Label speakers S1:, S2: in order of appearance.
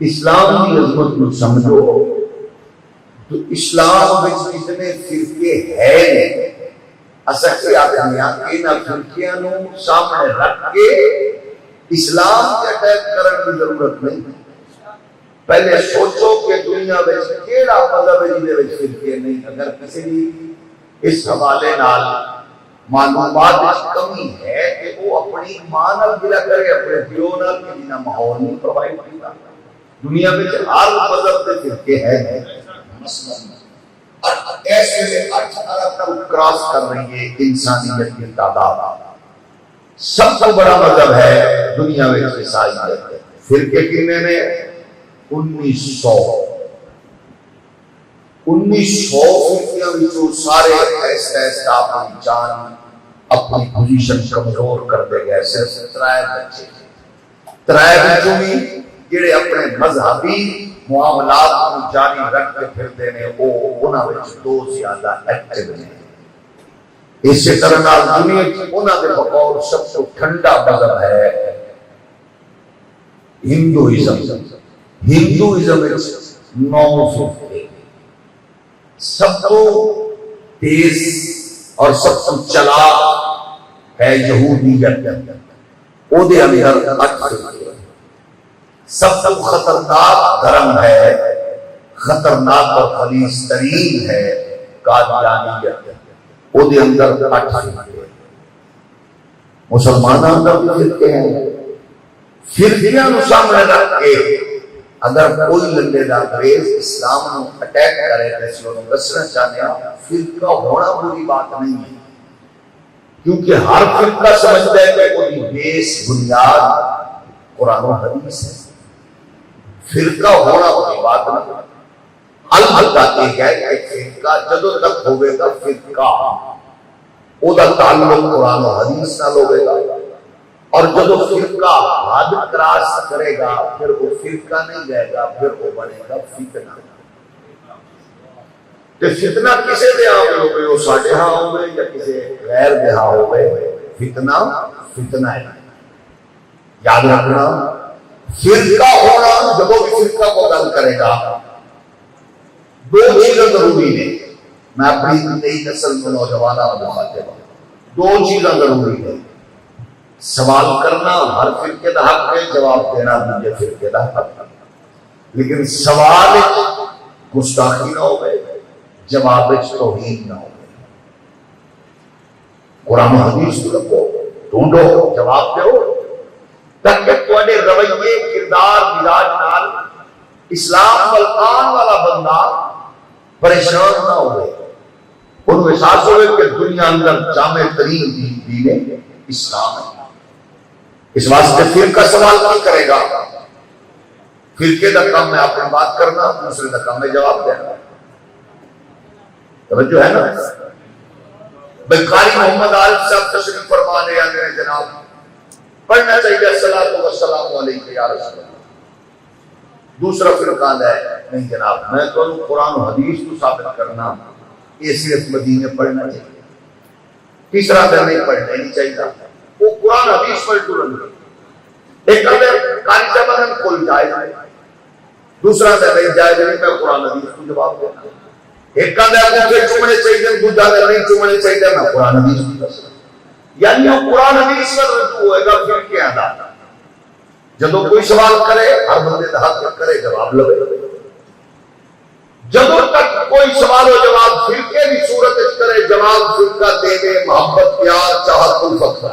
S1: اسلام کی عظمت کو سمجھو تو اسلام میں کتنے فرقے ہیں اصل سے آدمی ان فرقیاں نو سامنے رکھ کے اسلام کے اٹیک کرنے کی ضرورت نہیں. پہلے سوچو کہ دنیا میں کیڑا مذہب ہے جہدے وچ فرقے نہیں. اگر کسی بھی اس حوالے نال معلومات میں کمی ہے کہ وہ اپنی ماں نال گلا کرے اپنے پیو نال کہ جنہ ماحول نہیں پرووائڈ کیتا. دنیا میں ہر مذہب کے فرقے ہیں مثلا اور ایسے میں 8 ارب تک کراس کر رہی ہے انسانیت کی تعداد. سب سے بڑا مذہب ہے دنیا میں عیسائیت. فرقے کتنے نے 1900 فرقیاں وچوں سارے ایسا اپنی جان اپنی پوزیشن کمزور کرتے گئے. صرف 3 بچے 3 بچوں بھی جڑے اپنے مذہبی معاملات کو جاری رکھ کے پھرتے ہیں وہ انہاں وچ 2 زیادہ ایکٹیو ہیں. اسی طرح دنیا کی انہاں دے بقول سب سے ٹھنڈا مذہب ہے ہندوازم. ہندوازم وچ 9 فرقے. سب کو تیز اور سب سے چلاک ہے یہودیت. او دے اندر 8 فرقے. سب سے خطرناک دھرم ہے خطرناک اور خلیص ترین ہے قادیانیت. او دے اندر 8 فرقے. مسلمانوں اندر بھی فرقے ہیں. فرقیاں نو سامنے رکھ کے اگر کوئی لنڈے دا انگریز اسلام نو اٹیک کرے تو انہوں دسنا چاہتے ہیں فرقہ ہونا بری بات نہیں ہے کیونکہ ہر فرقہ سمجھتا ہے کہ کوئی بیس بنیاد قرآن و حدیث ہے. فرقہ ہونا بری بات نہیں. البتہ یہ ہے کہ فرقہ جدوں تک ہوئے گا فرقہ او دا تعلق قرآن و حدیث نال ہوئے گا اور جدو فرقہ حد کراس کرے گا پھر وہ فرقہ نہیں رہے گا پھر وہ بنے گا فتنہ. کہ فتنہ کسے دے ہاں ہوئے وہ ساڑھے ہاں ہوئے یا کسے غیر دے ہاں ہوئے فتنہ فتنہ ہے. یاد رکھنا فرقہ ہونا جب وہ فرقہ کو گل کرے گا 2 چیزیں ضروری ہیں. میں اپنی نئی نسل میں نوجوانہ مخاطب ہوں. 2 چیزیں ضروری ہیں. سوال کرنا ہر فرقے کا حق ہے جواب دینا دوسرے فرقے کا حق ہے. لیکن سوال گستاخی نہ ہوئے جواب توہین نہ ہوئے. قرآن و حدیث کو رکھو ڈھونڈو جواب دو تاکہ تھوڑے رویے کردار مزاج نال اسلام ملکان والا بندہ پریشان نہ ہوئے. ان کو احساس ہوئے کہ دنیا اندر جامع ترین دین اسلام ہے. اس واسطے فرقہ سوال نہیں کرے گا. فرقے کا کام میں اپنی بات کرنا دوسرے کا کام میں جواب دینا. توجہ ہے نا. قاری محمد عارف صاحب تشریف فرما رہے ہیں جناب پڑھنا چاہیے الصلاۃ والسلام علیک یا رسول اللہ. دوسرا فرقہ ہے نہیں جناب میں تو قرآن و حدیث کو ثابت کرنا یہ صرف مدینے پڑھنا چاہیے. تیسرا دن نہیں پڑھنا نہیں چاہیے وہ قرآن حدیث پر ٹورن. ایک قاری صاحب کوئی جائز ہے دوسرا دن نہیں جائز نہیں میں قرآن حدیث کو جواب دینا. ایک انگوٹھے چومنے چاہیے دوسرا دن نہیں چومنے چاہیے میں قرآن حدیث کو دسنا. یعنی وہ قرآن حدیث پر رجوع ہوئے گا پھر کیا ادا جدو کوئی سوال کرے ہر بندے کا حق کرے جواب لگے. جب تک کوئی سوال و جواب فرقے کی صورت کرے جواب فرقہ دے دے محبت پیار چاہت الفت